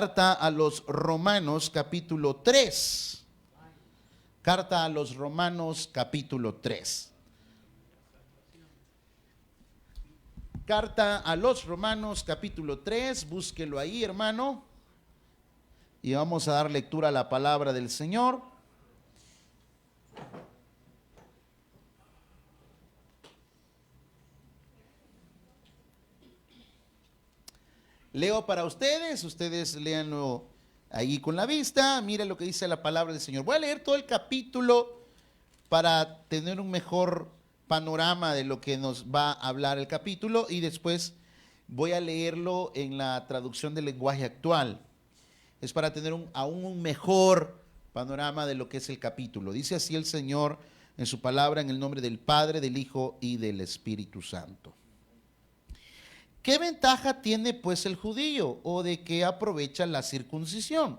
Carta a los Romanos capítulo 3. Carta a los Romanos capítulo 3. Carta a los Romanos capítulo 3, búsquelo ahí, hermano. Y vamos a dar lectura a la palabra del Señor. Leo para ustedes, ustedes léanlo ahí con la vista, mire lo que dice la palabra del Señor. Voy a leer todo el capítulo para tener un mejor panorama de lo que nos va a hablar el capítulo y después voy a leerlo en la traducción del lenguaje actual. Es para tener aún un mejor panorama de lo que es el capítulo. Dice así el Señor en su palabra, en el nombre del Padre, del Hijo y del Espíritu Santo. ¿Qué ventaja tiene pues el judío o de qué aprovecha la circuncisión?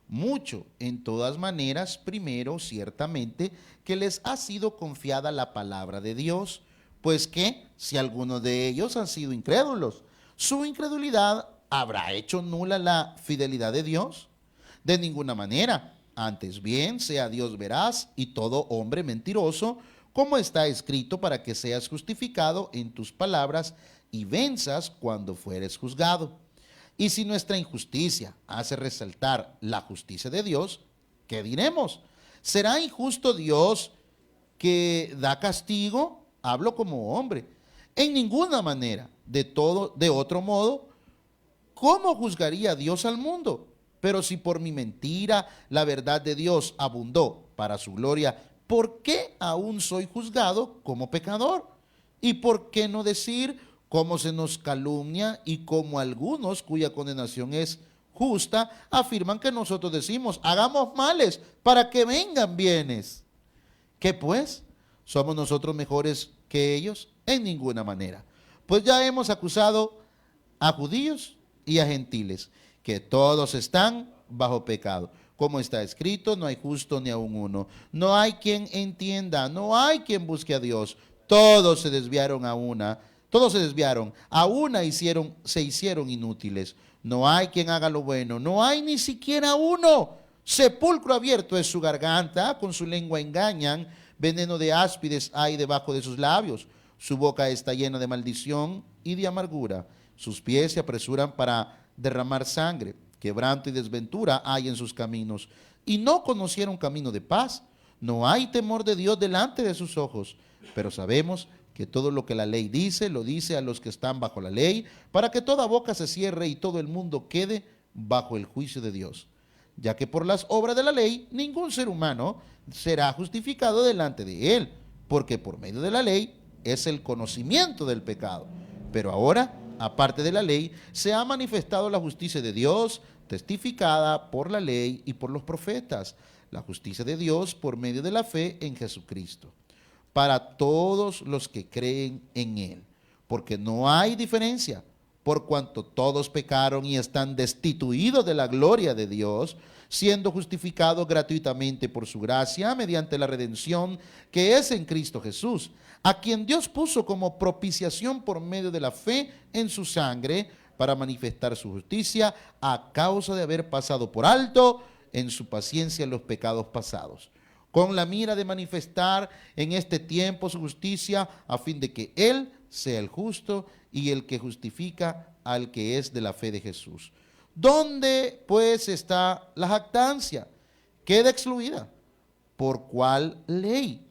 Mucho, en todas maneras, primero, ciertamente, que les ha sido confiada la palabra de Dios, pues que, si algunos de ellos han sido incrédulos, su incredulidad habrá hecho nula la fidelidad de Dios. De ninguna manera, antes bien, sea Dios veraz y todo hombre mentiroso, como está escrito, para que seas justificado en tus palabras y venzas cuando fueres juzgado. Y si nuestra injusticia hace resaltar la justicia de Dios, ¿qué diremos? ¿Será injusto Dios que da castigo? Hablo como hombre. En ninguna manera. De otro modo, ¿cómo juzgaría Dios al mundo? Pero si por mi mentira la verdad de Dios abundó para su gloria, ¿por qué aún soy juzgado como pecador? ¿Y por qué no decir cómo se nos calumnia y cómo algunos cuya condenación es justa afirman que nosotros decimos, hagamos males para que vengan bienes? ¿Qué pues? ¿Somos nosotros mejores que ellos? En ninguna manera. Pues ya hemos acusado a judíos y a gentiles, que todos están bajo pecado. Como está escrito, no hay justo ni aun uno. No hay quien entienda, no hay quien busque a Dios. Todos se desviaron, a una se hicieron inútiles. No hay quien haga lo bueno, no hay ni siquiera uno. Sepulcro abierto es su garganta, con su lengua engañan, veneno de áspides hay debajo de sus labios. Su boca está llena de maldición y de amargura. Sus pies se apresuran para derramar sangre. Quebranto y desventura hay en sus caminos. Y no conocieron camino de paz. No hay temor de Dios delante de sus ojos. Pero sabemos que todo lo que la ley dice, lo dice a los que están bajo la ley, para que toda boca se cierre y todo el mundo quede bajo el juicio de Dios. Ya que por las obras de la ley, ningún ser humano será justificado delante de él, porque por medio de la ley es el conocimiento del pecado. Pero ahora, aparte de la ley, se ha manifestado la justicia de Dios, testificada por la ley y por los profetas, la justicia de Dios por medio de la fe en Jesucristo, para todos los que creen en Él, porque no hay diferencia, por cuanto todos pecaron y están destituidos de la gloria de Dios, siendo justificados gratuitamente por su gracia, mediante la redención que es en Cristo Jesús, a quien Dios puso como propiciación por medio de la fe en su sangre, para manifestar su justicia a causa de haber pasado por alto en su paciencia los pecados pasados, con la mira de manifestar en este tiempo su justicia, a fin de que Él sea el justo y el que justifica al que es de la fe de Jesús. ¿Dónde pues está la jactancia? Queda excluida. ¿Por cuál ley?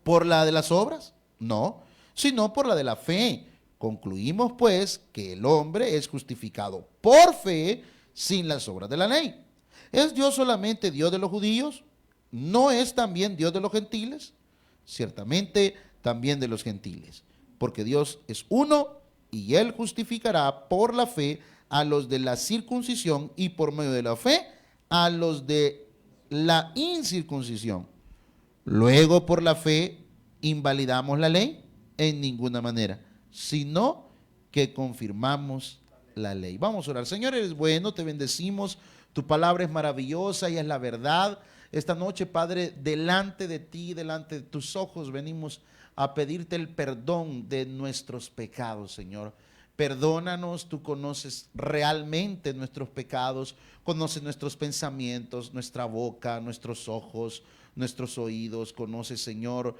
¿Por la de las obras? No, sino por la de la fe. Concluimos pues que el hombre es justificado por fe sin las obras de la ley. ¿Es Dios solamente Dios de los judíos? ¿No es también Dios de los gentiles? Ciertamente también de los gentiles, porque Dios es uno y Él justificará por la fe a los de la circuncisión y por medio de la fe a los de la incircuncisión. Luego, por la fe, ¿invalidamos la ley? En ninguna manera, sino que confirmamos la ley. Vamos a orar. Señor, eres bueno, te bendecimos, tu palabra es maravillosa y es la verdad. Esta noche, Padre, delante de ti, delante de tus ojos, venimos a pedirte el perdón de nuestros pecados, Señor. Perdónanos, tú conoces realmente nuestros pecados, conoces nuestros pensamientos, nuestra boca, nuestros ojos, nuestros oídos, conoces, Señor,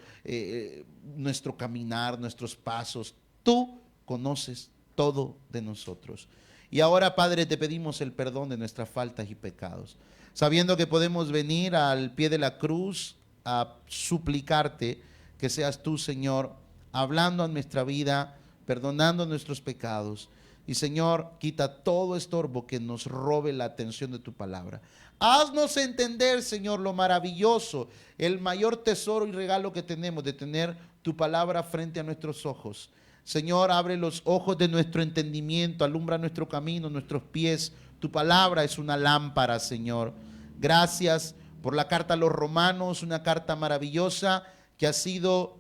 nuestro caminar, nuestros pasos. Tú conoces todo de nosotros. Y ahora, Padre, te pedimos el perdón de nuestras faltas y pecados, sabiendo que podemos venir al pie de la cruz a suplicarte que seas tú, Señor, hablando a nuestra vida, perdonando nuestros pecados. Y Señor, quita todo estorbo que nos robe la atención de tu palabra. Haznos entender, Señor, lo maravilloso, el mayor tesoro y regalo que tenemos de tener tu palabra frente a nuestros ojos. Señor, abre los ojos de nuestro entendimiento, alumbra nuestro camino, nuestros pies. Tu palabra es una lámpara, Señor. Gracias por la carta a los Romanos, una carta maravillosa que ha sido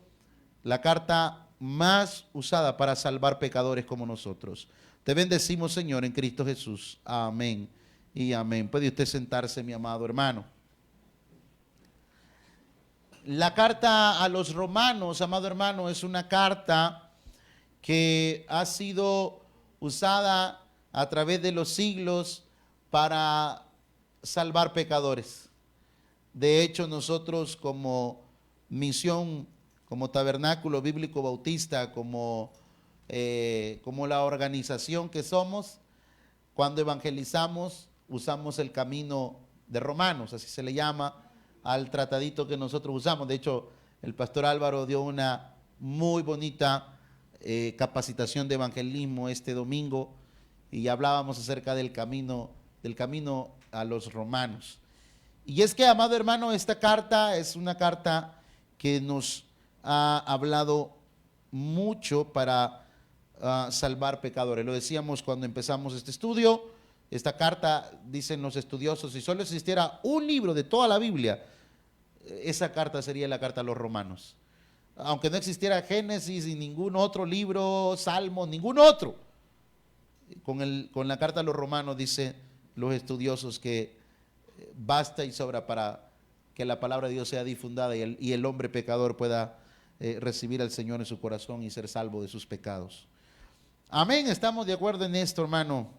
la carta más usada para salvar pecadores como nosotros. Te bendecimos, Señor, en Cristo Jesús. Amén y amén. Puede usted sentarse, mi amado hermano. La carta a los Romanos, amado hermano, es una carta que ha sido usada a través de los siglos para salvar pecadores. De hecho, nosotros como misión, como Tabernáculo Bíblico Bautista, como la organización que somos, cuando evangelizamos, usamos el camino de Romanos, así se le llama al tratadito que nosotros usamos. De hecho, el pastor Álvaro dio una muy bonita capacitación de evangelismo este domingo y hablábamos acerca del camino a los romanos. Y es que, amado hermano, esta carta es una carta que nos ha hablado mucho para salvar pecadores. Lo decíamos cuando empezamos este estudio. Esta carta, dicen los estudiosos, si solo existiera un libro de toda la Biblia, esa carta sería la carta a los romanos. Aunque no existiera Génesis y ningún otro libro, Salmos, ningún otro. Con la carta a los romanos, dicen los estudiosos, que basta y sobra para que la palabra de Dios sea difundida y el hombre pecador pueda recibir al Señor en su corazón y ser salvo de sus pecados. Amén, estamos de acuerdo en esto, hermano.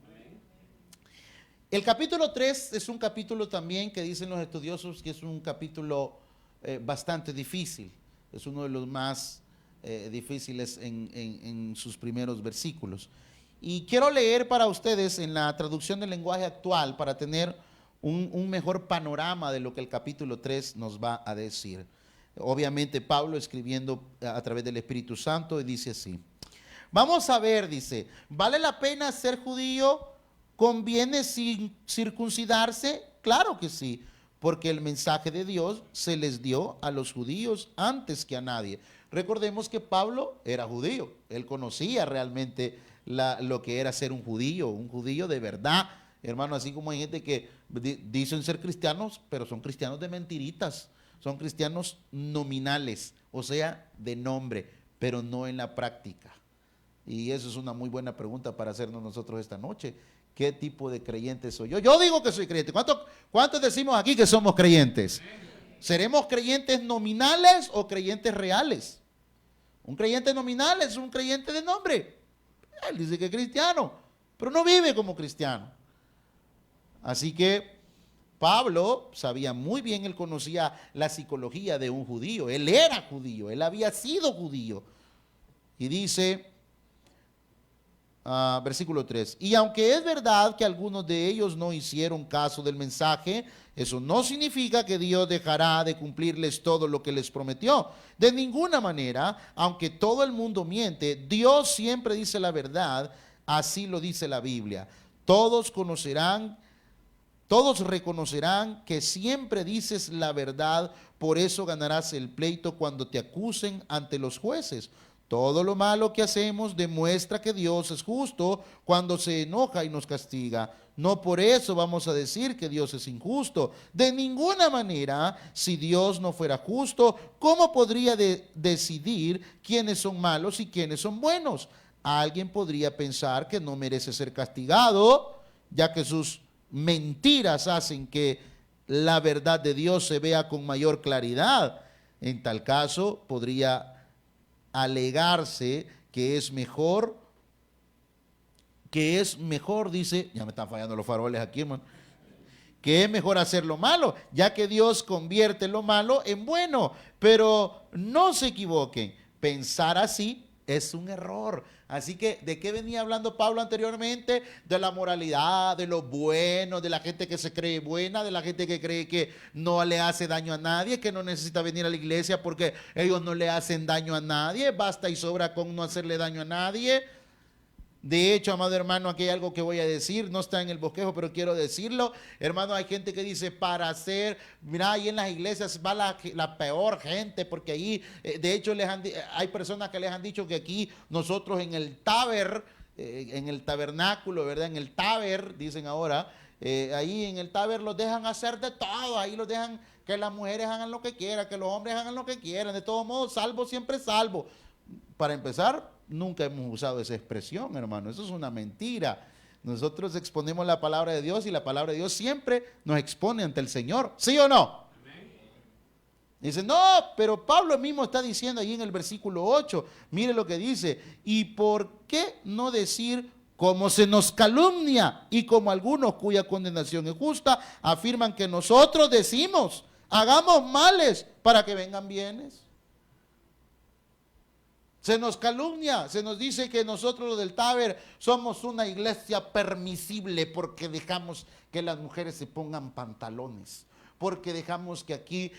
El capítulo 3 es un capítulo también que dicen los estudiosos que es un capítulo bastante difícil. Es uno de los más difíciles en sus primeros versículos. Y quiero leer para ustedes en la traducción del lenguaje actual para tener un mejor panorama de lo que el capítulo 3 nos va a decir. Obviamente Pablo escribiendo a través del Espíritu Santo, y dice así. Vamos a ver, dice, ¿vale la pena ser judío? ¿Conviene circuncidarse? Claro que sí, porque el mensaje de Dios se les dio a los judíos antes que a nadie. Recordemos que Pablo era judío, él conocía realmente lo que era ser un judío de verdad. Hermano, así como hay gente que dicen ser cristianos, pero son cristianos de mentiritas, son cristianos nominales, o sea, de nombre, pero no en la práctica. Y eso es una muy buena pregunta para hacernos nosotros esta noche. ¿Qué tipo de creyente soy yo? Yo digo que soy creyente. ¿Cuántos decimos aquí que somos creyentes? ¿Seremos creyentes nominales o creyentes reales? Un creyente nominal es un creyente de nombre. Él dice que es cristiano, pero no vive como cristiano. Así que Pablo sabía muy bien, él conocía la psicología de un judío. Él era judío, él había sido judío. Y dice, versículo 3, y aunque es verdad que algunos de ellos no hicieron caso del mensaje, eso no significa que Dios dejará de cumplirles todo lo que les prometió. De ninguna manera, aunque todo el mundo miente, Dios siempre dice la verdad, así lo dice la Biblia. Todos reconocerán que siempre dices la verdad, por eso ganarás el pleito cuando te acusen ante los jueces. Todo lo malo que hacemos demuestra que Dios es justo cuando se enoja y nos castiga. No por eso vamos a decir que Dios es injusto. De ninguna manera, si Dios no fuera justo, ¿cómo podría decidir quiénes son malos y quiénes son buenos? Alguien podría pensar que no merece ser castigado, ya que sus mentiras hacen que la verdad de Dios se vea con mayor claridad. En tal caso, podría alegarse que es mejor que es mejor, dice, ya me están fallando los faroles aquí, hermano, que es mejor hacer lo malo, ya que Dios convierte lo malo en bueno. Pero no se equivoquen, pensar así es un error. Así que, ¿de qué venía hablando Pablo anteriormente? De la moralidad, de lo bueno, de la gente que se cree buena, de la gente que cree que no le hace daño a nadie, que no necesita venir a la iglesia porque ellos no le hacen daño a nadie, basta y sobra con no hacerle daño a nadie. De hecho, amado hermano, aquí hay algo que voy a decir, no está en el bosquejo, pero quiero decirlo. Hermano, hay gente que dice para hacer, mira, ahí en las iglesias va la peor gente, porque ahí, de hecho, hay personas que les han dicho que aquí nosotros en el en el tabernáculo, ¿verdad? En el taber, dicen ahora, ahí en el taber los dejan hacer de todo, ahí los dejan que las mujeres hagan lo que quieran, que los hombres hagan lo que quieran, de todos modos, salvo siempre salvo. Para empezar, nunca hemos usado esa expresión, hermano. Eso es una mentira. Nosotros exponemos la palabra de Dios y la palabra de Dios siempre nos expone ante el Señor. ¿Sí o no? Dice, no, pero Pablo mismo está diciendo ahí en el versículo 8, mire lo que dice, ¿y por qué no decir como se nos calumnia y como algunos cuya condenación es justa, afirman que nosotros decimos, hagamos males para que vengan bienes? Se nos calumnia, se nos dice que nosotros los del Taber somos una iglesia permisible porque dejamos que las mujeres se pongan pantalones, porque dejamos que aquí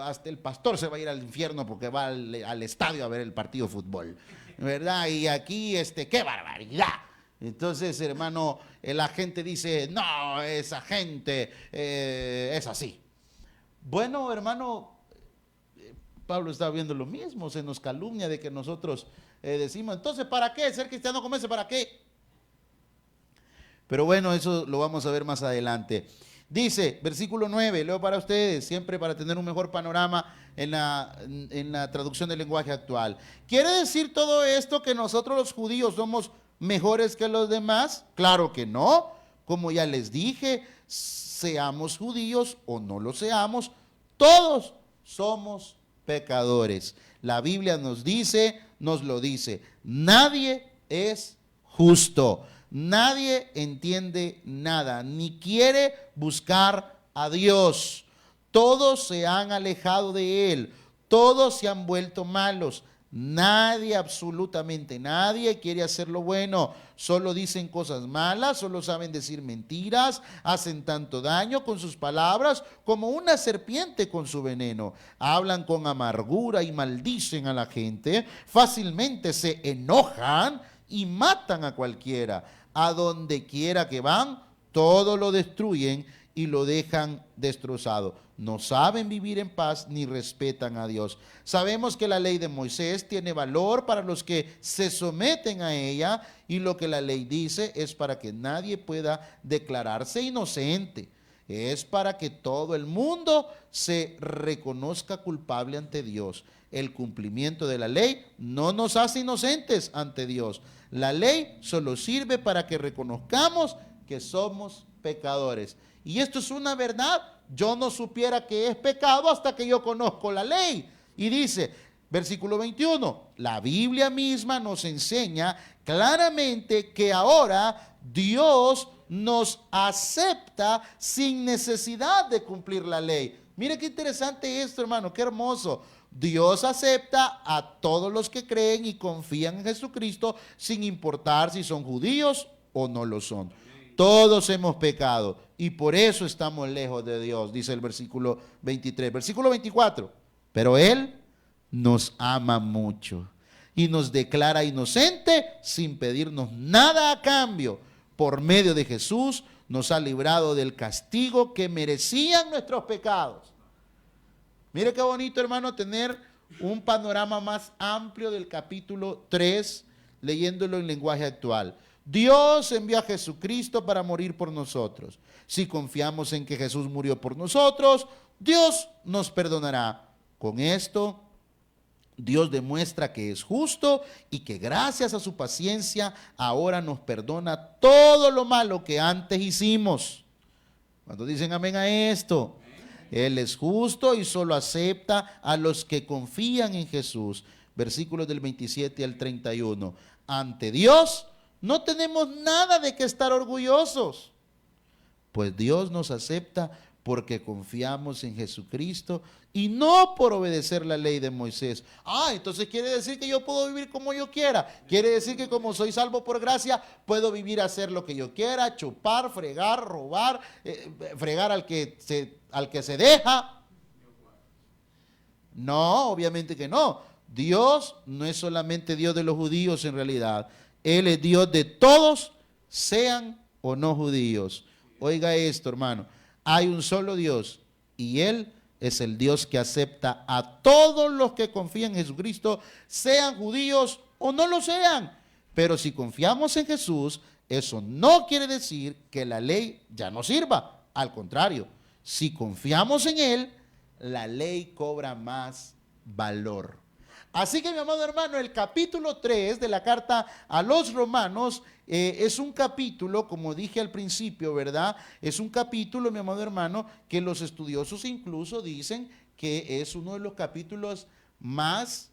hasta el pastor se va a ir al infierno porque va al estadio a ver el partido de fútbol, ¿verdad? Y aquí, ¡qué barbaridad! Entonces, hermano, la gente dice, no, esa gente es así. Bueno, hermano, Pablo estaba viendo lo mismo, se nos calumnia de que nosotros decimos, entonces, ¿para qué ser cristiano como ese? ¿Para qué? Pero bueno, eso lo vamos a ver más adelante. Dice, versículo 9, leo para ustedes, siempre para tener un mejor panorama en la traducción del lenguaje actual. ¿Quiere decir todo esto que nosotros los judíos somos mejores que los demás? Claro que no. Como ya les dije, seamos judíos o no lo seamos, todos somos pecadores. La Biblia nos lo dice, nadie es justo, nadie entiende nada, ni quiere buscar a Dios. Todos se han alejado de Él, todos se han vuelto malos. Nadie, absolutamente nadie quiere hacer lo bueno, solo dicen cosas malas, solo saben decir mentiras, hacen tanto daño con sus palabras como una serpiente con su veneno. Hablan con amargura y maldicen a la gente, fácilmente se enojan y matan a cualquiera. A donde quiera que van, todo lo destruyen y lo dejan destrozado. No saben vivir en paz ni respetan a Dios. Sabemos que la ley de Moisés tiene valor para los que se someten a ella, y lo que la ley dice es para que nadie pueda declararse inocente. Es para que todo el mundo se reconozca culpable ante Dios. El cumplimiento de la ley no nos hace inocentes ante Dios. La ley solo sirve para que reconozcamos que somos pecadores. Y esto es una verdad. Yo no supiera que es pecado hasta que yo conozco la ley. Y dice, versículo 21, la Biblia misma nos enseña claramente que ahora Dios nos acepta sin necesidad de cumplir la ley. Mire qué interesante esto, hermano, qué hermoso. Dios acepta a todos los que creen y confían en Jesucristo sin importar si son judíos o no lo son. Todos hemos pecado y por eso estamos lejos de Dios, dice el versículo 23. Versículo 24, pero Él nos ama mucho y nos declara inocente sin pedirnos nada a cambio. Por medio de Jesús nos ha librado del castigo que merecían nuestros pecados. Mire qué bonito, hermano, tener un panorama más amplio del capítulo 3, leyéndolo en lenguaje actual. Dios envió a Jesucristo para morir por nosotros. Si confiamos en que Jesús murió por nosotros, Dios nos perdonará. Con esto, Dios demuestra que es justo y que gracias a su paciencia ahora nos perdona todo lo malo que antes hicimos. ¿Cuántos dicen amén a esto? Él es justo y solo acepta a los que confían en Jesús. Versículos del 27 al 31. Ante Dios No tenemos nada de qué estar orgullosos. Pues Dios nos acepta porque confiamos en Jesucristo y no por obedecer la ley de Moisés. Entonces quiere decir que yo puedo vivir como yo quiera. Quiere decir que como soy salvo por gracia, puedo vivir a hacer lo que yo quiera, chupar, fregar, robar, fregar al que se deja. No, obviamente que no. Dios no es solamente Dios de los judíos en realidad. Él es Dios de todos, sean o no judíos. Oiga esto, hermano. Hay un solo Dios y Él es el Dios que acepta a todos los que confían en Jesucristo, sean judíos o no lo sean. Pero si confiamos en Jesús, eso no quiere decir que la ley ya no sirva. Al contrario, si confiamos en Él, la ley cobra más valor. Así que, mi amado hermano, el capítulo 3 de la carta a los Romanos es un capítulo, como dije al principio, ¿verdad? Es un capítulo, mi amado hermano, que los estudiosos incluso dicen que es uno de los capítulos más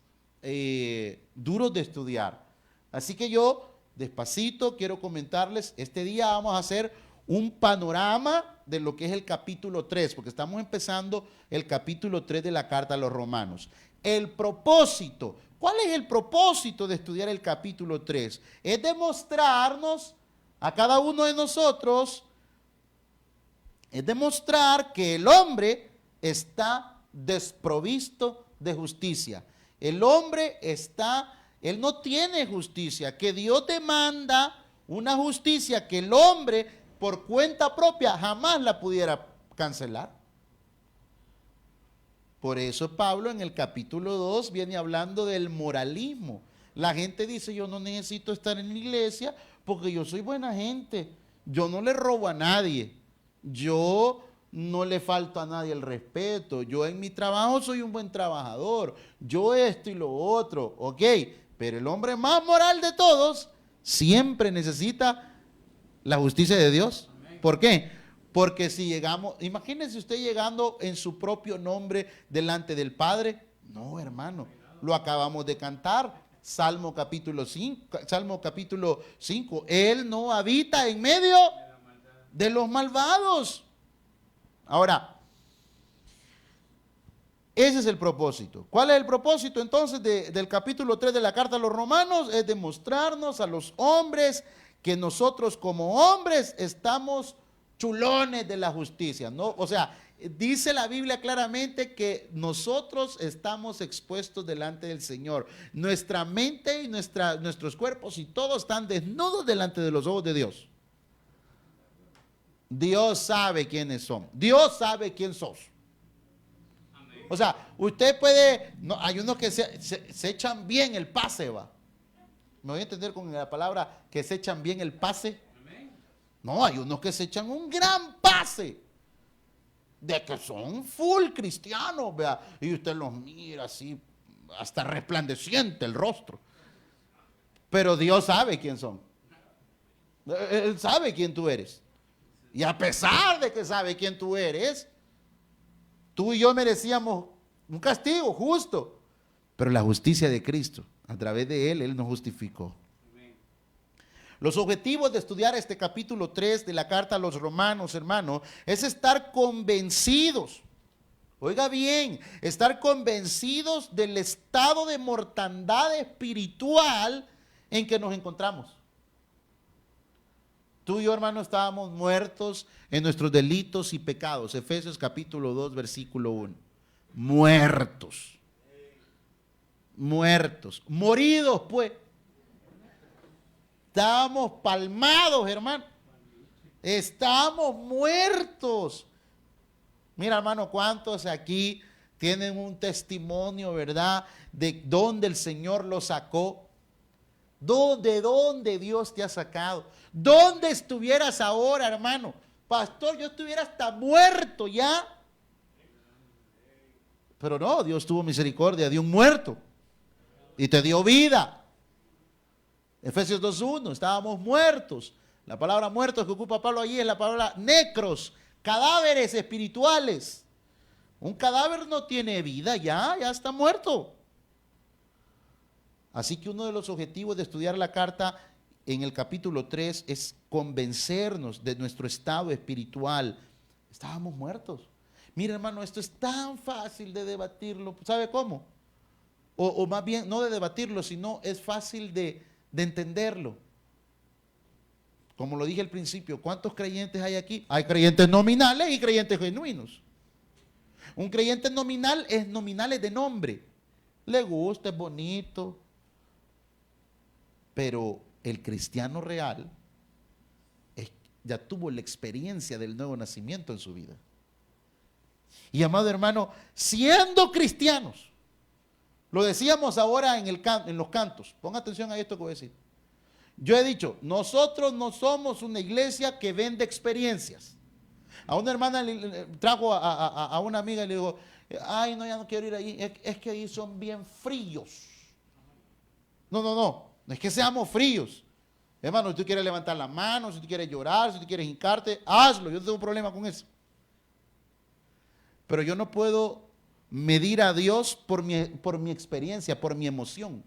duros de estudiar. Así que yo, despacito, quiero comentarles, este día vamos a hacer un panorama de lo que es el capítulo 3, porque estamos empezando el capítulo 3 de la carta a los Romanos. El propósito, ¿cuál es el propósito de estudiar el capítulo 3? Es demostrarnos a cada uno de nosotros, es demostrar que el hombre está desprovisto de justicia. El hombre él no tiene justicia, que Dios demanda una justicia que el hombre por cuenta propia jamás la pudiera cancelar. Por eso Pablo en el capítulo 2 viene hablando del moralismo. La gente dice, yo no necesito estar en la iglesia porque yo soy buena gente. Yo no le robo a nadie. Yo no le falto a nadie el respeto. Yo en mi trabajo soy un buen trabajador. Yo esto y lo otro. Ok, pero el hombre más moral de todos siempre necesita la justicia de Dios. ¿Por qué? Porque si llegamos, imagínense usted llegando en su propio nombre delante del Padre. No, hermano, lo acabamos de cantar. Salmo capítulo 5. Él no habita en medio de los malvados. Ahora, ese es el propósito. ¿Cuál es el propósito entonces del capítulo 3 de la carta a los Romanos? Es demostrarnos a los hombres que nosotros como hombres estamos chulones de la justicia, ¿no? O sea, dice la Biblia claramente que nosotros estamos expuestos delante del Señor. Nuestra mente y nuestros cuerpos y todos están desnudos delante de los ojos de Dios. Dios sabe quiénes son. Dios sabe quién sos. O sea, usted puede, no, hay unos que se echan bien el pase, va. ¿Me voy a entender con la palabra que se echan bien el pase? No, hay unos que se echan un gran pase de que son full cristianos, vea, y usted los mira así, hasta resplandeciente el rostro. Pero Dios sabe quién son. Él sabe quién tú eres. Y a pesar de que sabe quién tú eres, tú y yo merecíamos un castigo justo. Pero la justicia de Cristo, a través de Él nos justificó. Los objetivos de estudiar este capítulo 3 de la carta a los Romanos, hermano, es estar convencidos, oiga bien, estar convencidos del estado de mortandad espiritual en que nos encontramos. Tú y yo, hermano, estábamos muertos en nuestros delitos y pecados. Efesios capítulo 2, versículo 1. Muertos. Muertos. Moridos, pues. Estábamos palmados, hermano. Estamos muertos. Mira, hermano, cuántos aquí tienen un testimonio, ¿verdad? De dónde el Señor los sacó. ¿De dónde Dios te ha sacado? ¿Dónde estuvieras ahora, hermano? Pastor, yo estuviera hasta muerto ya. Pero no, Dios tuvo misericordia de un muerto y te dio vida. Efesios 2.1, estábamos muertos. La palabra muertos que ocupa Pablo allí es la palabra necros, cadáveres espirituales. Un cadáver no tiene vida, ya está muerto. Así que uno de los objetivos de estudiar la carta en el capítulo 3 es convencernos de nuestro estado espiritual. Estábamos muertos. Mira, hermano, esto es tan fácil de debatirlo. ¿Sabe cómo? O más bien, no de debatirlo, sino es fácil de entenderlo. Como lo dije al principio, ¿cuántos creyentes hay aquí? Hay creyentes nominales y creyentes genuinos. Un creyente nominal es nominales de nombre. Le gusta, es bonito. Pero el cristiano real ya tuvo la experiencia del nuevo nacimiento en su vida. Y amado hermano, siendo cristianos, lo decíamos ahora en los cantos, ponga atención a esto que voy a decir. Yo he dicho, nosotros no somos una iglesia que vende experiencias. A una hermana le trajo a una amiga y le digo, ay, no, ya no quiero ir ahí, es que ahí son bien fríos. No es que seamos fríos. Hermano, si tú quieres levantar la mano, si tú quieres llorar, si tú quieres hincarte, hazlo, yo no tengo problema con eso. Pero yo no puedo medir a Dios por mi experiencia, por mi emoción.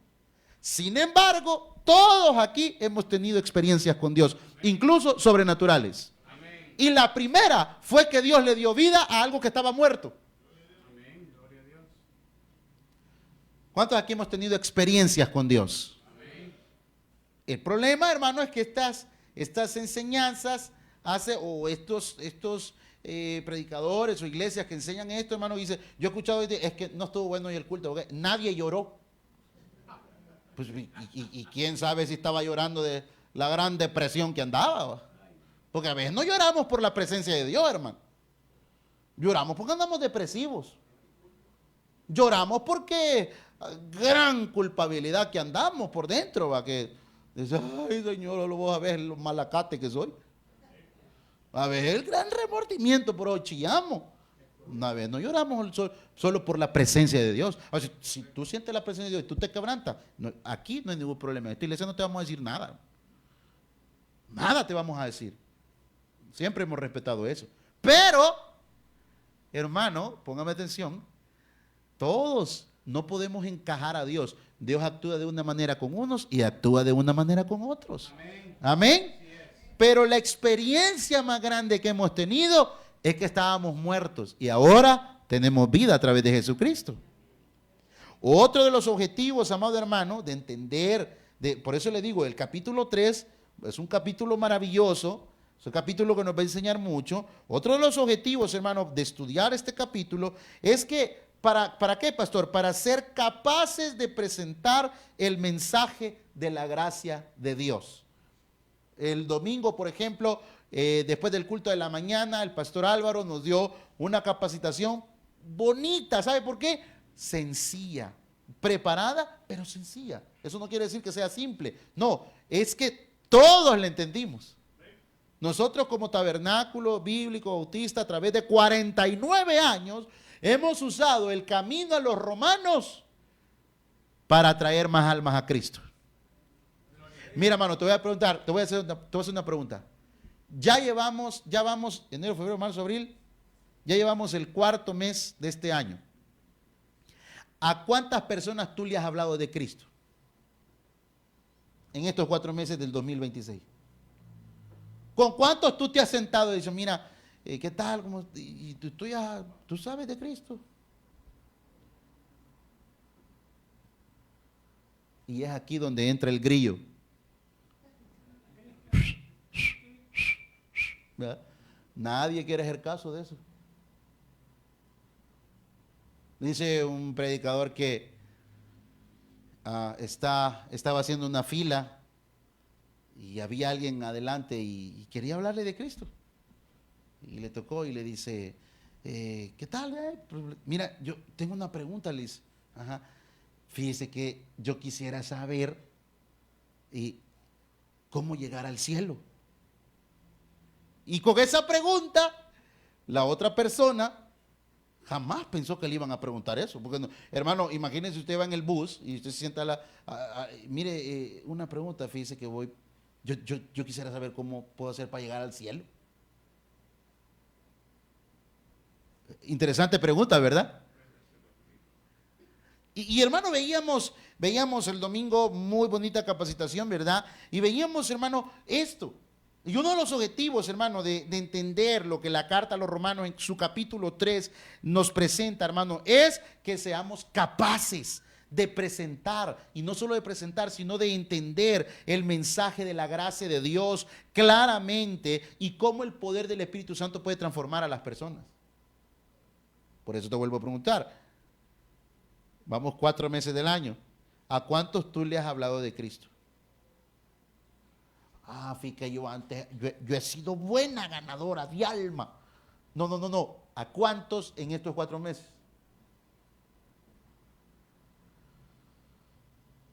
Sin embargo, todos aquí hemos tenido experiencias con Dios, incluso sobrenaturales. Amén. Y la primera fue que Dios le dio vida a algo que estaba muerto. Amén. Gloria a Dios. ¿Cuántos aquí hemos tenido experiencias con Dios? Amén. El problema, hermano, es que estas enseñanzas o estos predicadores o iglesias que enseñan esto, hermano, dice, yo he escuchado, es que no estuvo bueno hoy el culto, porque nadie lloró. Pues, y quién sabe si estaba llorando de la gran depresión que andaba. Porque a veces no lloramos por la presencia de Dios, hermano. Lloramos porque andamos depresivos. Lloramos porque gran culpabilidad que andamos por dentro, ¿va? Que dice, ay Señor, lo voy a ver lo malacate que soy. A ver, el gran remordimiento, por hoy chillamos. Una vez no lloramos solo por la presencia de Dios. O sea, si tú sientes la presencia de Dios y tú te quebrantas, aquí no hay ningún problema. En esta iglesia no te vamos a decir nada. Nada te vamos a decir. Siempre hemos respetado eso. Pero, hermano, póngame atención, todos no podemos encajar a Dios. Dios actúa de una manera con unos y actúa de una manera con otros. Amén. Amén. Pero la experiencia más grande que hemos tenido es que estábamos muertos y ahora tenemos vida a través de Jesucristo. Otro de los objetivos, amado hermano, de entender, por eso le digo, el capítulo 3 es un capítulo maravilloso, es un capítulo que nos va a enseñar mucho. Otro de los objetivos, hermano, de estudiar este capítulo es que, ¿para qué, pastor? Para ser capaces de presentar el mensaje de la gracia de Dios. El domingo, por ejemplo, después del culto de la mañana, el pastor Álvaro nos dio una capacitación bonita. ¿Sabe por qué? Sencilla, preparada, pero sencilla. Eso no quiere decir que sea simple. No, es que todos la entendimos. Nosotros como Tabernáculo Bíblico Bautista, a través de 49 años, hemos usado el camino a los romanos para atraer más almas a Cristo. Mira, hermano, te voy a hacer una pregunta. Ya vamos, enero, febrero, marzo, abril, ya llevamos el cuarto mes de este año. ¿A cuántas personas tú le has hablado de Cristo en estos 4 meses del 2026? ¿Con cuántos tú te has sentado y dices, mira, ¿qué tal? Y tú sabes de Cristo? Y es aquí donde entra el grillo. ¿Verdad? Nadie quiere hacer caso de eso. Dice un predicador que estaba haciendo una fila y había alguien adelante y quería hablarle de Cristo. Y le tocó y le dice, ¿qué tal? Mira, yo tengo una pregunta, le dice. Ajá. Fíjese que yo quisiera saber cómo llegar al cielo. Y con esa pregunta, la otra persona jamás pensó que le iban a preguntar eso. Porque, no, hermano, imagínense usted va en el bus y usted se sienta mire, una pregunta, fíjese que yo quisiera saber cómo puedo hacer para llegar al cielo. Interesante pregunta, ¿verdad? Y hermano, veíamos veíamos el domingo, muy bonita capacitación, ¿verdad? Y veíamos, hermano, esto. Y uno de los objetivos, hermano, de entender lo que la carta a los romanos en su capítulo 3 nos presenta, hermano, es que seamos capaces de presentar, y no solo de presentar, sino de entender el mensaje de la gracia de Dios claramente y cómo el poder del Espíritu Santo puede transformar a las personas. Por eso te vuelvo a preguntar, vamos 4 meses del año, ¿a cuántos tú le has hablado de Cristo? Fíjate, yo antes, yo he sido buena ganadora de alma. No. ¿A cuántos en estos 4 meses?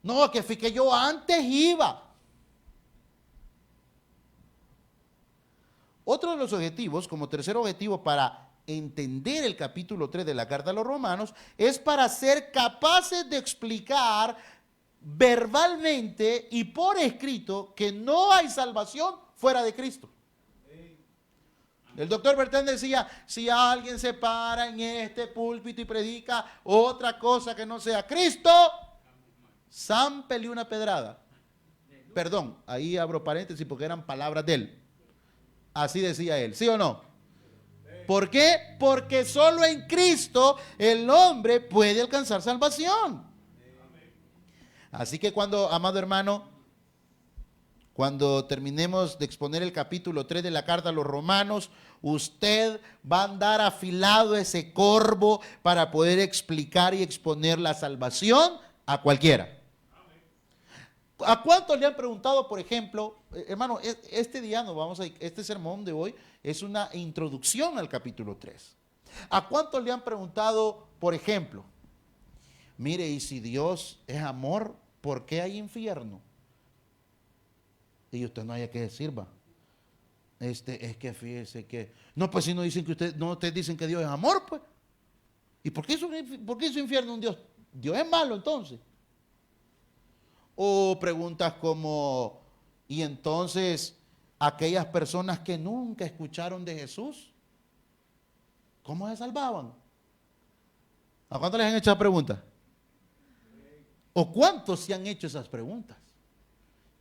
No, que fíjate, yo antes iba. Otro de los objetivos, como tercer objetivo para entender el capítulo 3 de la carta a los romanos, es para ser capaces de explicar verbalmente y por escrito que no hay salvación fuera de Cristo. El doctor Bertrand decía, si alguien se para en este púlpito y predica otra cosa que no sea Cristo, zámpele una pedrada. Perdón, ahí abro paréntesis porque eran palabras de él. Así decía él, ¿sí o no? ¿Por qué? Porque solo en Cristo el hombre puede alcanzar salvación. Así que cuando, amado hermano, cuando terminemos de exponer el capítulo 3 de la carta a los romanos, usted va a andar afilado ese corvo para poder explicar y exponer la salvación a cualquiera. ¿A cuántos le han preguntado, por ejemplo, hermano, este sermón de hoy es una introducción al capítulo 3? ¿A cuántos le han preguntado, por ejemplo, mire, y si Dios es amor, ¿por qué hay infierno? Y usted no haya que decir, va. Es que fíjese que, no, pues si no dicen que ustedes dicen que Dios es amor, pues. ¿Y por qué hizo infierno un Dios? Dios es malo entonces. O preguntas como, ¿y entonces aquellas personas que nunca escucharon de Jesús, cómo se salvaban? ¿A cuántos les han hecho esa pregunta? ¿O cuántos se han hecho esas preguntas?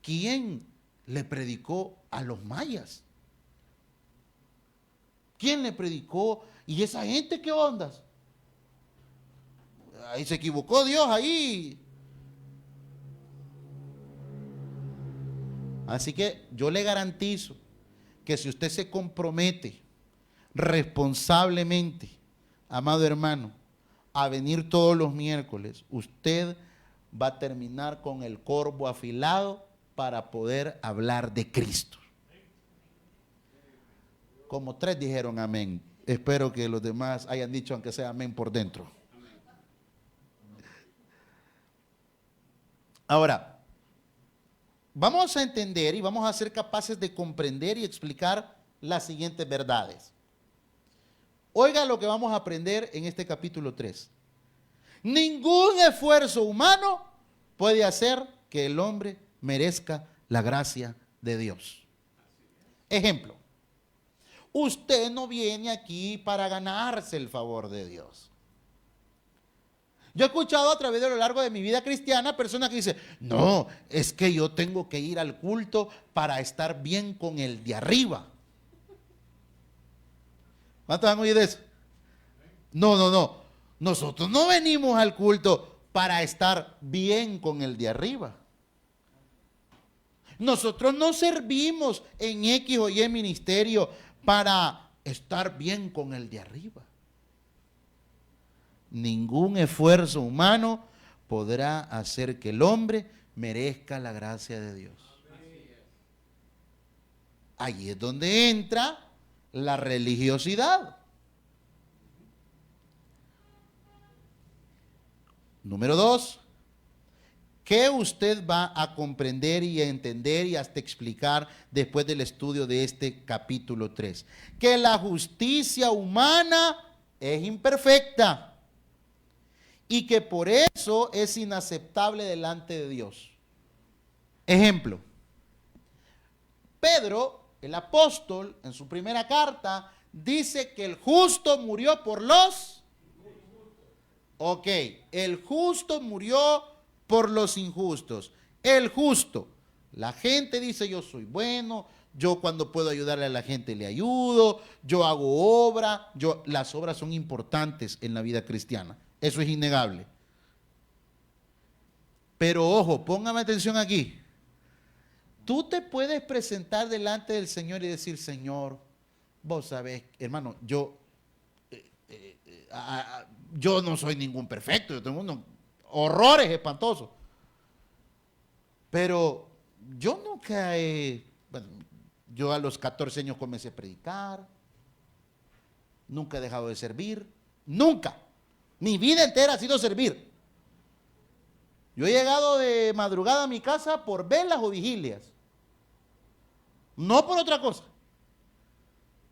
¿Quién le predicó a los mayas? ¿Quién le predicó? ¿Y esa gente qué ondas? Ahí se equivocó Dios, ahí. Así que yo le garantizo que si usted se compromete responsablemente, amado hermano, a venir todos los miércoles, usted va a terminar con el corvo afilado para poder hablar de Cristo. Como 3 dijeron amén. Espero que los demás hayan dicho aunque sea amén por dentro. Ahora, vamos a entender y vamos a ser capaces de comprender y explicar las siguientes verdades. Oiga lo que vamos a aprender en este capítulo 3. Ningún esfuerzo humano puede hacer que el hombre merezca la gracia de Dios. Ejemplo, usted no viene aquí para ganarse el favor de Dios. Yo he escuchado a través de lo largo de mi vida cristiana personas que dicen, no, es que yo tengo que ir al culto para estar bien con el de arriba. ¿Cuántos han oído eso? No. Nosotros no venimos al culto para estar bien con el de arriba. Nosotros no servimos en X o Y ministerio para estar bien con el de arriba. Ningún esfuerzo humano podrá hacer que el hombre merezca la gracia de Dios. Allí es donde entra la religiosidad. Número 2, ¿qué usted va a comprender y a entender y hasta explicar después del estudio de este capítulo 3? Que la justicia humana es imperfecta y que por eso es inaceptable delante de Dios. Ejemplo, Pedro, el apóstol, en su primera carta, dice que el justo murió por los... Ok, el justo murió por los injustos. El justo. La gente dice, yo soy bueno, yo cuando puedo ayudarle a la gente le ayudo, yo hago obra, las obras son importantes en la vida cristiana. Eso es innegable. Pero ojo, póngame atención aquí. Tú te puedes presentar delante del Señor y decir, Señor, vos sabés, hermano, yo no soy ningún perfecto, yo tengo unos horrores espantosos. Pero yo nunca yo a los 14 años comencé a predicar, nunca he dejado de servir, nunca. Mi vida entera ha sido servir. Yo he llegado de madrugada a mi casa por velas o vigilias, no por otra cosa.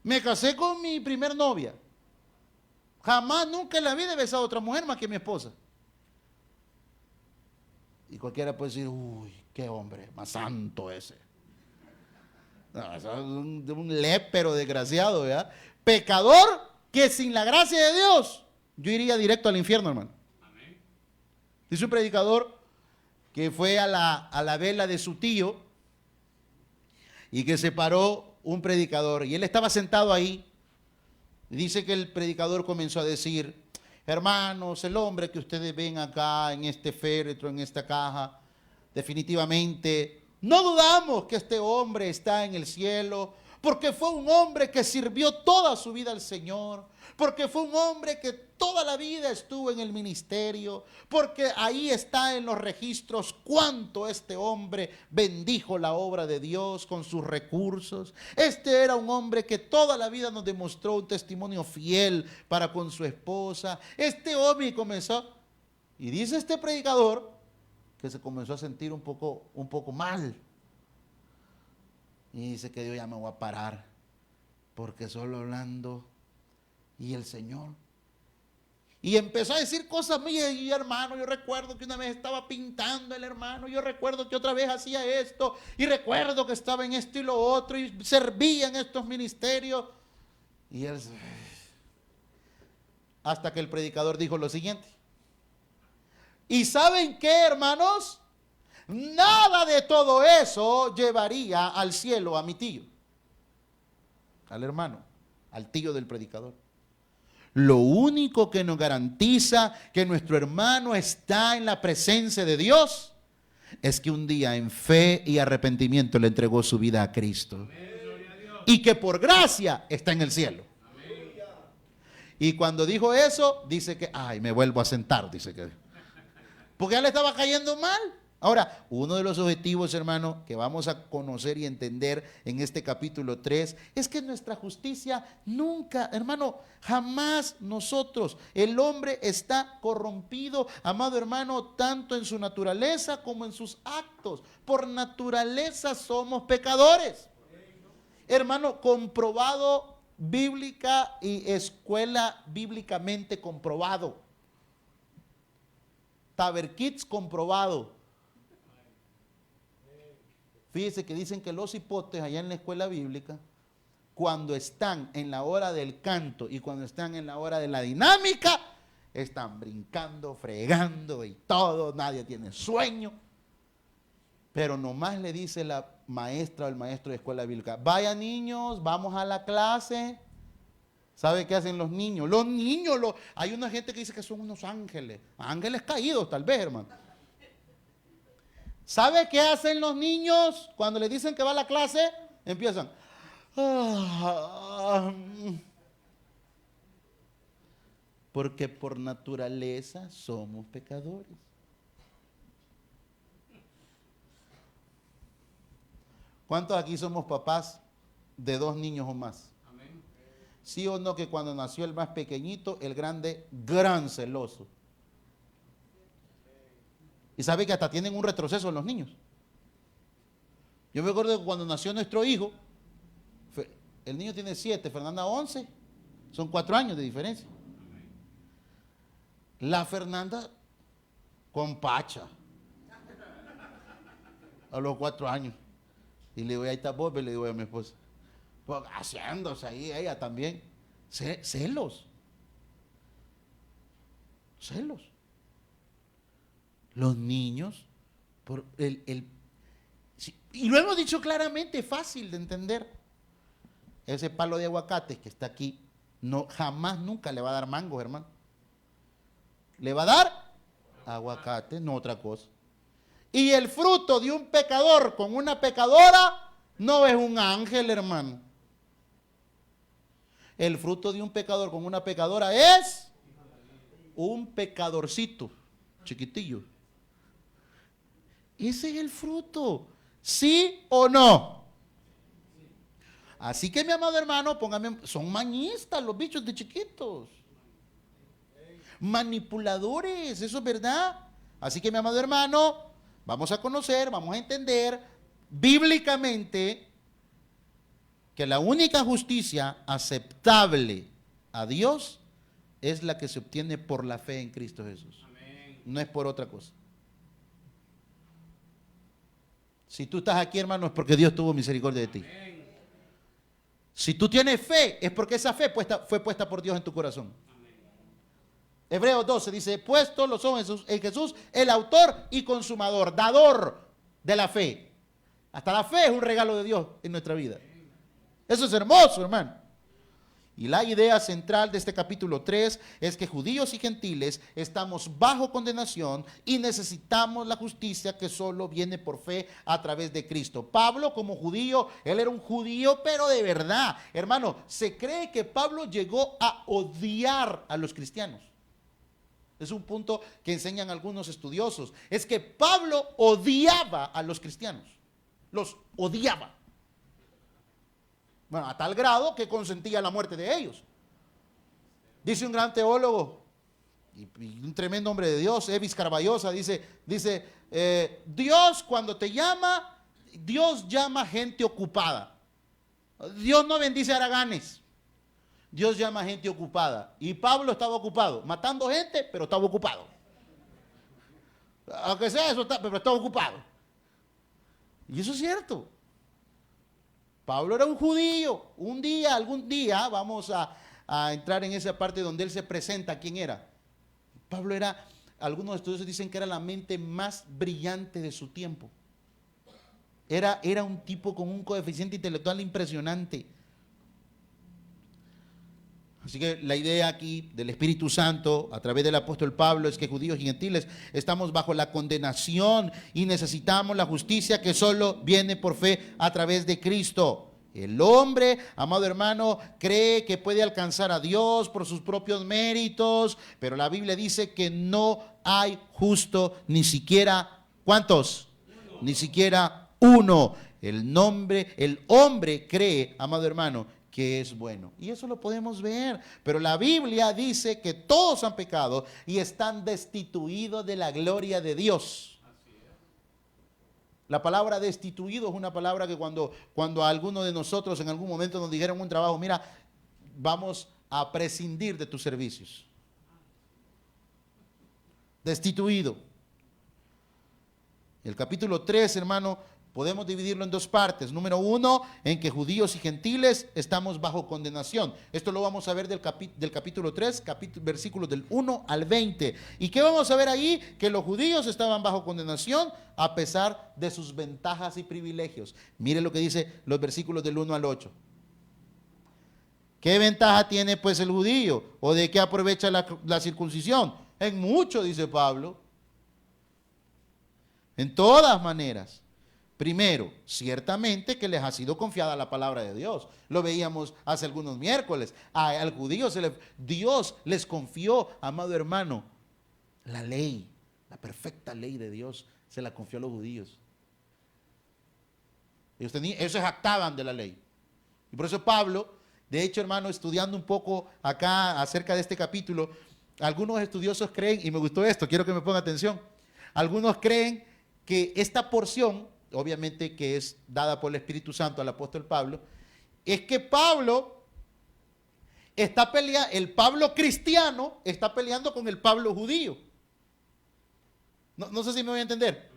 Me casé con mi primer novia. Jamás, nunca en la vida he besado a otra mujer más que mi esposa. Y cualquiera puede decir, uy, qué hombre más santo ese. No, eso es un lépero desgraciado, ¿verdad? Pecador que sin la gracia de Dios, yo iría directo al infierno, hermano. Amén. Dice un predicador que fue a la vela de su tío y que se paró un predicador y él estaba sentado ahí. Dice que el predicador comenzó a decir, hermanos, el hombre que ustedes ven acá en este féretro, en esta caja, definitivamente no dudamos que este hombre está en el cielo, porque fue un hombre que sirvió toda su vida al Señor, porque fue un hombre que toda la vida estuvo en el ministerio, porque ahí está en los registros cuánto este hombre bendijo la obra de Dios con sus recursos. Este era un hombre que toda la vida nos demostró un testimonio fiel para con su esposa. Este hombre comenzó, y dice este predicador, que se comenzó a sentir un poco mal. Y dice que yo ya me voy a parar, porque solo hablando y el Señor. Y empezó a decir cosas mías, y hermano, yo recuerdo que una vez estaba pintando el hermano, yo recuerdo que otra vez hacía esto, y recuerdo que estaba en esto y lo otro, y servía en estos ministerios. Y él, hasta que el predicador dijo lo siguiente. ¿Y saben qué, hermanos? Nada de todo eso llevaría al cielo a mi tío, al hermano, al tío del predicador. Lo único que nos garantiza que nuestro hermano está en la presencia de Dios es que un día en fe y arrepentimiento le entregó su vida a Cristo. Y que por gracia está en el cielo. Y cuando dijo eso, dice que, ay, me vuelvo a sentar, dice que. Porque ya le estaba cayendo mal. Ahora, uno de los objetivos, hermano, que vamos a conocer y entender en este capítulo 3, es que nuestra justicia nunca, hermano, jamás nosotros, el hombre está corrompido, amado hermano, tanto en su naturaleza como en sus actos. Por naturaleza somos pecadores. Hermano, comprobado bíblica y escuela bíblicamente comprobado. Taberkits comprobado. Fíjese que dicen que los hipotes allá en la escuela bíblica, cuando están en la hora del canto y cuando están en la hora de la dinámica, están brincando, fregando y todo, nadie tiene sueño. Pero nomás le dice la maestra o el maestro de escuela bíblica, vaya niños, vamos a la clase. ¿Sabe qué hacen los niños? Los niños, hay una gente que dice que son unos ángeles, ángeles caídos tal vez, hermano. ¿Sabe qué hacen los niños cuando le dicen que va a la clase? Empiezan. Porque por naturaleza somos pecadores. ¿Cuántos aquí somos papás de 2 niños o más? Amén. ¿Sí o no que cuando nació el más pequeñito, el grande, gran celoso? Y sabe que hasta tienen un retroceso en los niños. Yo me acuerdo que cuando nació nuestro hijo, el niño tiene 7, Fernanda 11, son 4 años de diferencia. La Fernanda con pacha a los 4 años. Y le digo, ahí está Bob, le digo a mi esposa, pues haciéndose ahí ella también. Celos. Los niños, y lo hemos dicho claramente, fácil de entender. Ese palo de aguacate que está aquí, no, jamás, nunca le va a dar mangos, hermano. Le va a dar aguacate, no otra cosa. Y el fruto de un pecador con una pecadora no es un ángel, hermano. El fruto de un pecador con una pecadora es un pecadorcito, chiquitillo. Ese es el fruto, ¿sí o no? Así que, mi amado hermano, póngame, son mañistas los bichos de chiquitos. Manipuladores, eso es verdad. Así que, mi amado hermano, vamos a conocer, vamos a entender bíblicamente que la única justicia aceptable a Dios es la que se obtiene por la fe en Cristo Jesús. Amén. No es por otra cosa. Si tú estás aquí, hermano, es porque Dios tuvo misericordia de ti. Amén. Si tú tienes fe, es porque esa fe fue puesta por Dios en tu corazón. Amén. Hebreos 12 dice, puestos los ojos en Jesús, el autor y consumador, dador de la fe. Hasta la fe es un regalo de Dios en nuestra vida. Eso es hermoso, hermano. Y la idea central de este capítulo 3 es que judíos y gentiles estamos bajo condenación y necesitamos la justicia que solo viene por fe a través de Cristo. Pablo, como judío, él era un judío, pero de verdad. Hermano, se cree que Pablo llegó a odiar a los cristianos. Es un punto que enseñan algunos estudiosos. Es que Pablo odiaba a los cristianos. Los odiaba. Bueno, a tal grado que consentía la muerte de ellos. Dice un gran teólogo y un tremendo hombre de Dios, Evis Carballosa, dice, Dios cuando te llama, Dios llama gente ocupada. Dios no bendice haraganes. Dios llama gente ocupada. Y Pablo estaba ocupado, matando gente, pero estaba ocupado. Aunque sea eso, pero estaba ocupado. Y eso es cierto. Pablo era un judío. Algún día, vamos a entrar en esa parte donde él se presenta. ¿Quién era? Pablo era, algunos estudiosos dicen que era la mente más brillante de su tiempo. Era un tipo con un coeficiente intelectual impresionante. Así que la idea aquí del Espíritu Santo a través del apóstol Pablo es que judíos y gentiles estamos bajo la condenación y necesitamos la justicia que solo viene por fe a través de Cristo. El hombre, amado hermano, cree que puede alcanzar a Dios por sus propios méritos, pero la Biblia dice que no hay justo ni siquiera, ¿cuántos? Ni siquiera uno. El hombre cree, amado hermano, que es bueno. Y eso lo podemos ver. Pero la Biblia dice que todos han pecado y están destituidos de la gloria de Dios. La palabra destituido es una palabra que cuando a alguno de nosotros en algún momento nos dijeron un trabajo, mira, vamos a prescindir de tus servicios. Destituido. El capítulo 3, hermano, podemos dividirlo en dos partes. Número 1, en que judíos y gentiles estamos bajo condenación. Esto lo vamos a ver del capítulo 3, versículos del 1 al 20. ¿Y qué vamos a ver ahí? Que los judíos estaban bajo condenación a pesar de sus ventajas y privilegios. Mire lo que dice los versículos del 1 al 8. ¿Qué ventaja tiene pues el judío? ¿O de qué aprovecha la circuncisión? En mucho, dice Pablo. En todas maneras. Primero, ciertamente que les ha sido confiada la palabra de Dios. Lo veíamos hace algunos miércoles. Al judío Dios les confió, amado hermano, la ley, la perfecta ley de Dios, se la confió a los judíos. Ellos se jactaban de la ley. Y por eso Pablo, de hecho, hermano, estudiando un poco acá acerca de este capítulo, algunos estudiosos creen, y me gustó esto, quiero que me ponga atención, algunos creen que esta porción, obviamente que es dada por el Espíritu Santo al apóstol Pablo, es que Pablo está peleando, el Pablo cristiano está peleando con el Pablo judío. No sé si me voy a entender.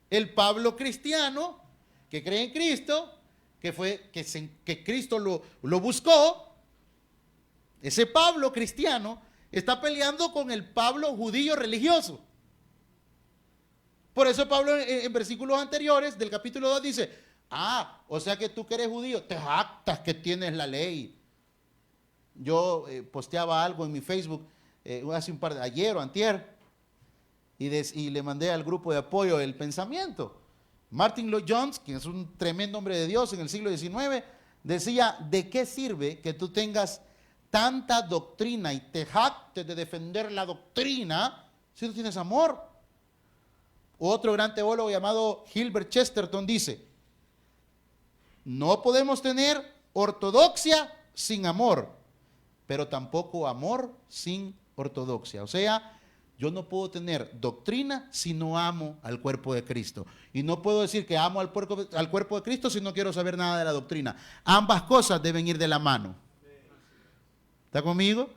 El Pablo cristiano que cree en Cristo, que Cristo lo buscó, ese Pablo cristiano está peleando con el Pablo judío religioso. Por eso Pablo en versículos anteriores del capítulo 2 dice, o sea que tú que eres judío, te jactas que tienes la ley. Yo posteaba algo en mi Facebook hace ayer o antier, y le mandé al grupo de apoyo el pensamiento. Martin Lloyd Jones, quien es un tremendo hombre de Dios en el siglo XIX, decía, ¿de qué sirve que tú tengas tanta doctrina y te jactes de defender la doctrina si no tienes amor? Otro gran teólogo llamado Gilbert Chesterton dice, no podemos tener ortodoxia sin amor, pero tampoco amor sin ortodoxia. O sea, yo no puedo tener doctrina si no amo al cuerpo de Cristo. Y no puedo decir que amo al cuerpo de Cristo si no quiero saber nada de la doctrina. Ambas cosas deben ir de la mano. ¿Está conmigo?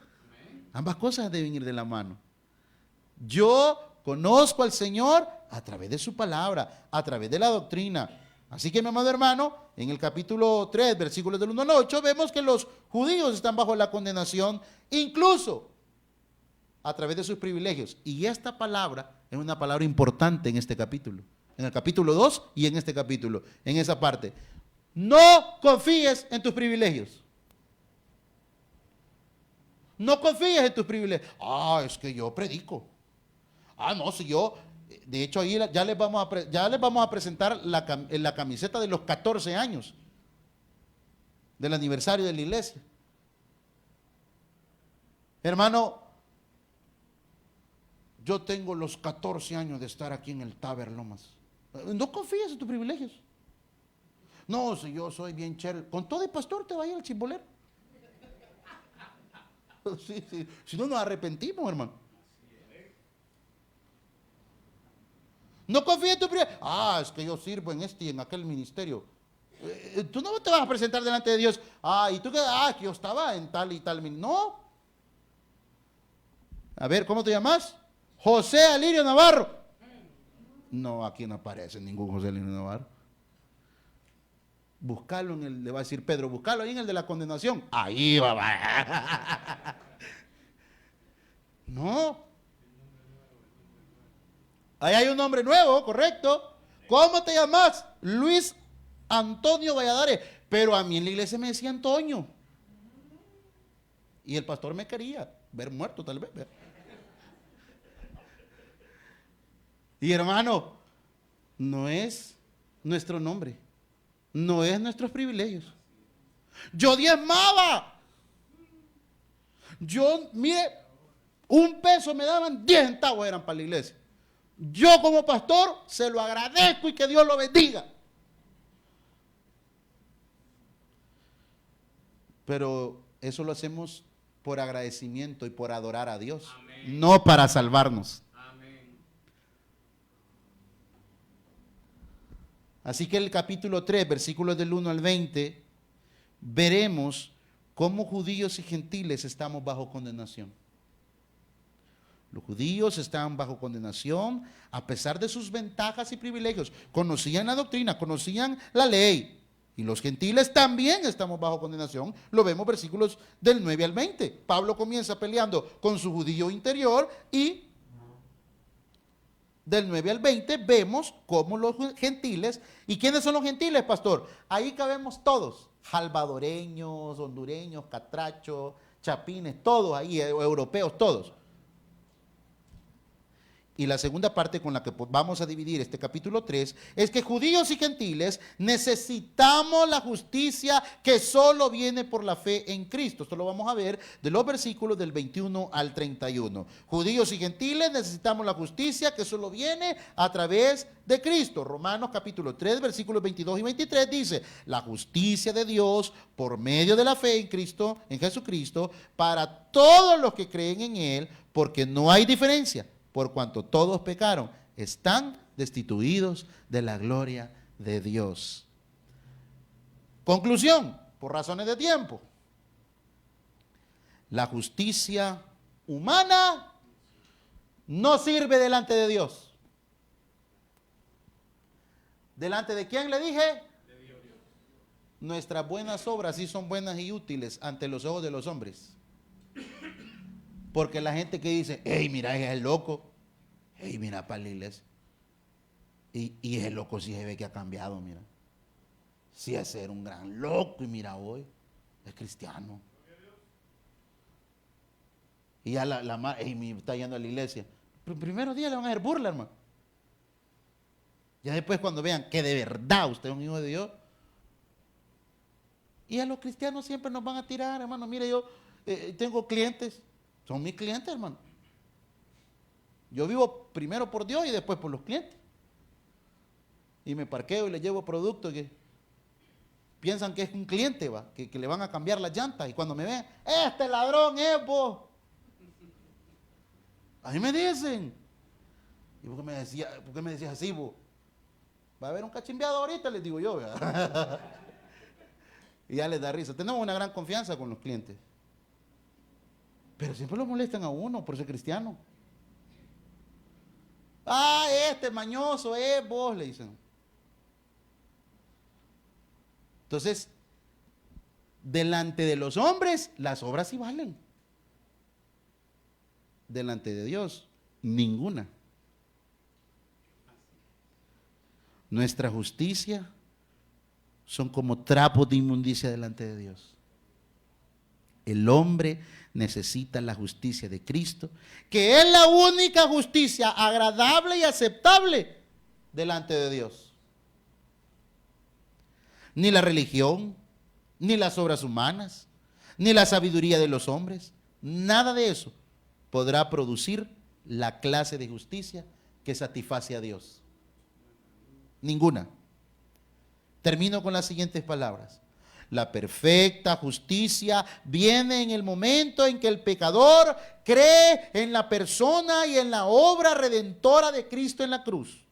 Ambas cosas deben ir de la mano. Yo conozco al Señor a través de su palabra, a través de la doctrina. Así que, mi amado hermano, en el capítulo 3, versículos del 1 al 8, vemos que los judíos están bajo la condenación, incluso a través de sus privilegios. Y esta palabra es una palabra importante en este capítulo. En el capítulo 2 y en este capítulo, en esa parte. No confíes en tus privilegios. No confíes en tus privilegios. Es que yo predico. No, si yo... De hecho, ahí ya les vamos a presentar la camiseta de los 14 años del aniversario de la iglesia. Hermano, yo tengo los 14 años de estar aquí en el Taber Lomas. No confíes en tus privilegios. No, si yo soy bien chévere. Con todo el pastor te va a ir al chimbolero. Sí. Si no nos arrepentimos, hermano. No confíes en tu privilegio. Es que yo sirvo en este y en aquel ministerio. Tú no te vas a presentar delante de Dios. Y tú que yo estaba en tal y tal ministerio. No. A ver, ¿cómo te llamas? José Alirio Navarro. No, aquí no aparece ningún José Alirio Navarro. Buscalo le va a decir Pedro, buscalo ahí en el de la condenación. Ahí va. No. Ahí hay un nombre nuevo, correcto. ¿Cómo te llamas? Luis Antonio Valladares. Pero a mí en la iglesia me decía Antonio. Y el pastor me quería ver muerto tal vez. Y hermano, no es nuestro nombre. No es nuestros privilegios. Yo diezmaba. Mire, $1 me daban, 10 centavos eran para la iglesia. Yo como pastor se lo agradezco y que Dios lo bendiga. Pero eso lo hacemos por agradecimiento y por adorar a Dios. Amén. No para salvarnos. Amén. Así que en el capítulo 3, versículos del 1 al 20, veremos cómo judíos y gentiles estamos bajo condenación. Los judíos estaban bajo condenación a pesar de sus ventajas y privilegios. Conocían la doctrina, conocían la ley. Y los gentiles también estamos bajo condenación. Lo vemos versículos del 9 al 20. Pablo comienza peleando con su judío interior y del 9 al 20 vemos cómo los gentiles, ¿y quiénes son los gentiles, pastor? Ahí cabemos todos, salvadoreños, hondureños, catrachos, chapines, todos ahí, europeos, todos. Y la segunda parte con la que vamos a dividir este capítulo 3 es que judíos y gentiles necesitamos la justicia que solo viene por la fe en Cristo. Esto lo vamos a ver de los versículos del 21 al 31. Judíos y gentiles necesitamos la justicia que solo viene a través de Cristo. Romanos capítulo 3, versículos 22 y 23 dice, la justicia de Dios por medio de la fe en Cristo, en Jesucristo, para todos los que creen en Él, porque no hay diferencia. Por cuanto todos pecaron, están destituidos de la gloria de Dios. Conclusión, por razones de tiempo. La justicia humana no sirve delante de Dios. ¿Delante de quién le dije? De Dios. Nuestras buenas obras sí son buenas y útiles ante los ojos de los hombres. Porque la gente que dice, hey, mira, es el loco, hey, mira para la iglesia. Y el loco sí se ve que ha cambiado, mira. Sí, ese era un gran loco y mira hoy, es cristiano. Y ya la madre está yendo a la iglesia. Pero el primer día le van a hacer burla, hermano. Ya después cuando vean que de verdad usted es un hijo de Dios. Y a los cristianos siempre nos van a tirar, hermano. Mire, yo tengo clientes, son mis clientes, hermano. Yo vivo primero por Dios y después por los clientes. Y me parqueo y les llevo productos que piensan que es un cliente, va, que le van a cambiar las llantas. Y cuando me ven, este ladrón es vos. A mí me dicen. ¿Y por qué me decías así, vos? Va a haber un cachimbeado ahorita, les digo yo. Y ya les da risa. Tenemos una gran confianza con los clientes. Pero siempre lo molestan a uno por ser cristiano. Ah, este mañoso es vos, le dicen. Entonces, delante de los hombres, las obras sí valen. Delante de Dios, ninguna. Nuestra justicia son como trapos de inmundicia delante de Dios. El hombre necesita la justicia de Cristo, que es la única justicia agradable y aceptable delante de Dios. Ni la religión, ni las obras humanas, ni la sabiduría de los hombres, nada de eso podrá producir la clase de justicia que satisface a Dios. Ninguna. Termino con las siguientes palabras. La perfecta justicia viene en el momento en que el pecador cree en la persona y en la obra redentora de Cristo en la cruz.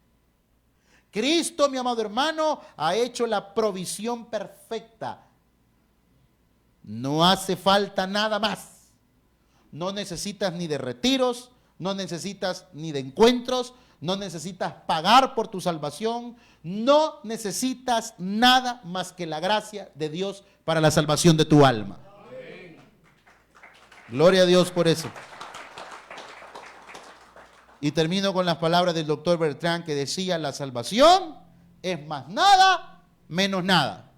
Cristo, mi amado hermano, ha hecho la provisión perfecta. No hace falta nada más. No necesitas ni de retiros, no necesitas ni de encuentros, no necesitas pagar por tu salvación, no necesitas nada más que la gracia de Dios para la salvación de tu alma. Amén. Gloria a Dios por eso. Y termino con las palabras del doctor Bertrand que decía, la salvación es más nada, menos nada.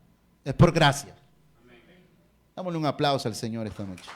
Es por gracia. Amén. Dámosle un aplauso al Señor esta noche.